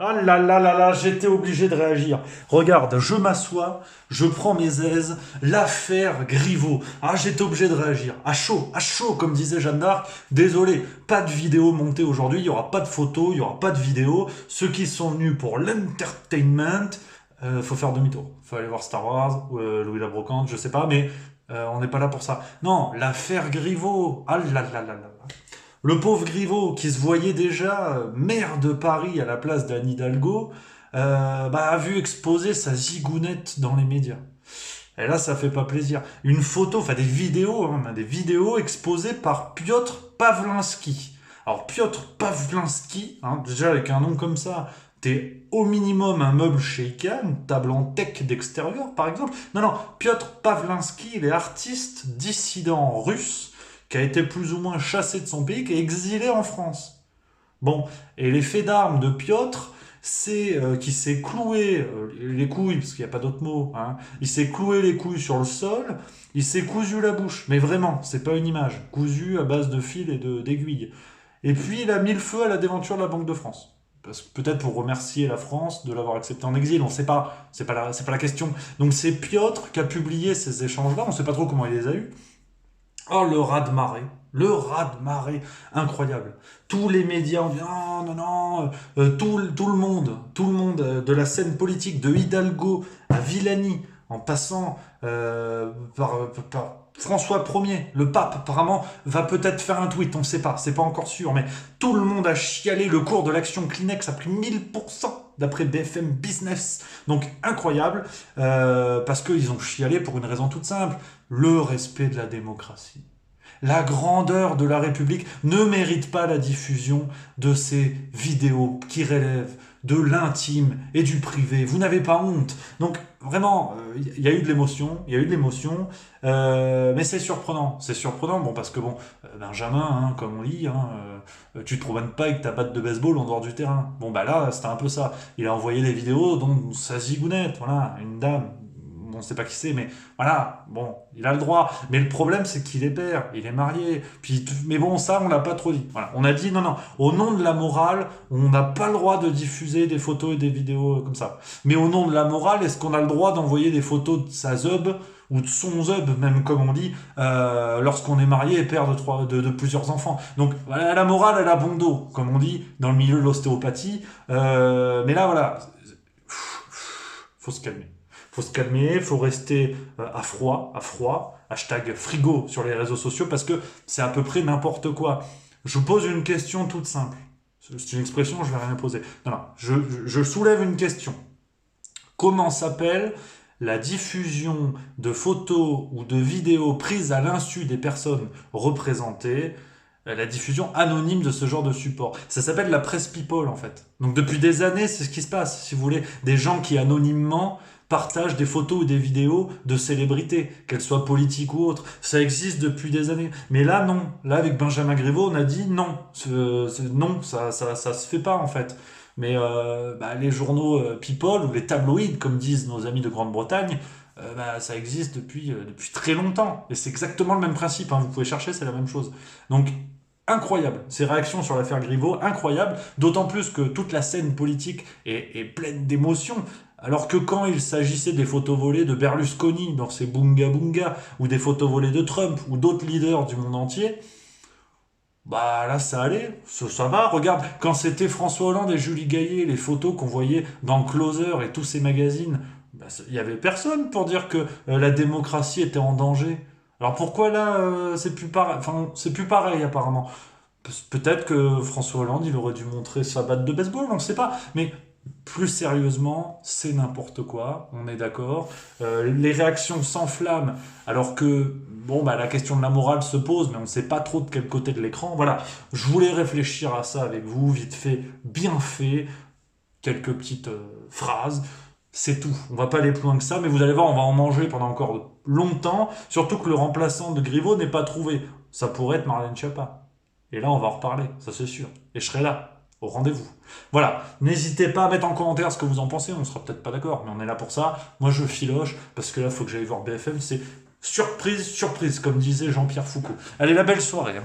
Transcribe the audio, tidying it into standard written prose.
Ah là là là là, j'étais obligé de réagir. Regarde, je m'assois, je prends mes aises, l'affaire Griveaux. Ah, j'étais obligé de réagir. À chaud, comme disait Jeanne d'Arc. Désolé, pas de vidéo montée aujourd'hui, il n'y aura pas de photos, il n'y aura pas de vidéo. Ceux qui sont venus pour l'entertainment, faut faire demi-tour. Faut aller voir Star Wars, ou Louis la Brocante, je sais pas, mais on n'est pas là pour ça. Non, l'affaire Griveaux. Ah là là là là là. Le pauvre Griveaux, qui se voyait déjà maire de Paris à la place d'Anne Hidalgo, a vu exposer sa zigounette dans les médias. Et là, ça fait pas plaisir. Une photo, enfin des vidéos exposées par Piotr Pawlinski. Alors Piotr Pawlinski, déjà avec un nom comme ça, t'es au minimum un meuble chez Ikea, une table en tech d'extérieur par exemple. Non, non, Piotr Pawlinski, il est artiste dissident russe qui a été plus ou moins chassé de son pays, qui est exilé en France. Bon, et les faits d'armes de Piotr, c'est qu'il s'est cloué les couilles, parce qu'il n'y a pas d'autre mot, il s'est cloué les couilles sur le sol, il s'est cousu la bouche, mais vraiment, c'est pas une image, cousu à base de fils et d'aiguilles. Et puis il a mis le feu à la déventure de la Banque de France. Parce que peut-être pour remercier la France de l'avoir accepté en exil, on ne sait pas, c'est pas la question. Donc c'est Piotr qui a publié ces échanges-là, on ne sait pas trop comment il les a eus. Oh, le raz-de-marée, incroyable. Tous les médias ont dit non, non, non, tout le monde de la scène politique, de Hidalgo à Villani, en passant par François Ier, le pape, apparemment, va peut-être faire un tweet, on ne sait pas, c'est pas encore sûr, mais tout le monde a chialé, le cours de l'action Kleenex a pris 1000%, d'après BFM Business. Donc incroyable, parce qu'ils ont chialé pour une raison toute simple, le respect de la démocratie. La grandeur de la République ne mérite pas la diffusion de ces vidéos qui relèvent de l'intime et du privé. Vous n'avez pas honte. Donc vraiment, il y a eu de l'émotion, mais c'est surprenant. C'est surprenant, bon, parce que bon, Benjamin, comme on lit, tu te promènes pas avec ta batte de baseball en dehors du terrain. Bon bah là, c'était un peu ça. Il a envoyé des vidéos dont sa zigounette, voilà, une dame, on ne sait pas qui c'est, mais voilà, bon, il a le droit. Mais le problème, c'est qu'il est père, il est marié. Puis, mais bon, ça, on l'a pas trop dit. Voilà. On a dit, non, non, au nom de la morale, on n'a pas le droit de diffuser des photos et des vidéos comme ça. Mais au nom de la morale, est-ce qu'on a le droit d'envoyer des photos de sa zeub, ou de son zeub, même comme on dit, lorsqu'on est marié et père de plusieurs enfants. Donc, voilà, la morale, elle a bon dos, comme on dit, dans le milieu de l'ostéopathie. Mais là, voilà, faut se calmer. Faut se calmer, faut rester à froid, hashtag frigo sur les réseaux sociaux, parce que c'est à peu près n'importe quoi. Je vous pose une question toute simple. C'est une expression, je vais rien poser. Non, non, je soulève une question. Comment s'appelle la diffusion de photos ou de vidéos prises à l'insu des personnes représentées, la diffusion anonyme de ce genre de support? Ça s'appelle la presse people en fait. Donc depuis des années, c'est ce qui se passe, si vous voulez. Des gens qui anonymement partagent des photos ou des vidéos de célébrités, qu'elles soient politiques ou autres. Ça existe depuis des années. Mais là, non. Là, avec Benjamin Griveaux, on a dit non. Non, ça se fait pas en fait. Mais les journaux people ou les tabloïds, comme disent nos amis de Grande-Bretagne, ça existe depuis très longtemps. Et c'est exactement le même principe. Vous pouvez chercher, c'est la même chose. Donc, incroyable. Ces réactions sur l'affaire Griveaux, incroyable. D'autant plus que toute la scène politique est pleine d'émotions. Alors que quand il s'agissait des photos volées de Berlusconi dans ses Bunga Bunga, ou des photos volées de Trump, ou d'autres leaders du monde entier, bah là ça allait, ça va. Regarde, quand c'était François Hollande et Julie Gaillet, les photos qu'on voyait dans Closer et tous ces magazines, il y avait personne pour dire que la démocratie était en danger. Alors pourquoi là c'est plus pareil, enfin c'est plus pareil apparemment. Peut-être que François Hollande il aurait dû montrer sa batte de baseball, on ne sait pas. Mais plus sérieusement, c'est n'importe quoi, on est d'accord. Les réactions s'enflamment alors que la question de la morale se pose, mais on ne sait pas trop de quel côté de l'écran. Voilà, je voulais réfléchir à ça avec vous, vite fait, bien fait, quelques petites phrases. C'est tout. On va pas aller plus loin que ça, mais vous allez voir, on va en manger pendant encore longtemps. Surtout que le remplaçant de Griveaux n'est pas trouvé. Ça pourrait être Marlène Schiappa. Et là, on va en reparler, ça c'est sûr. Et je serai là, au rendez-vous. Voilà, n'hésitez pas à mettre en commentaire ce que vous en pensez. On sera peut-être pas d'accord, mais on est là pour ça. Moi, je filoche, parce que là, il faut que j'aille voir BFM. C'est surprise, surprise, comme disait Jean-Pierre Foucault. Allez, la belle soirée.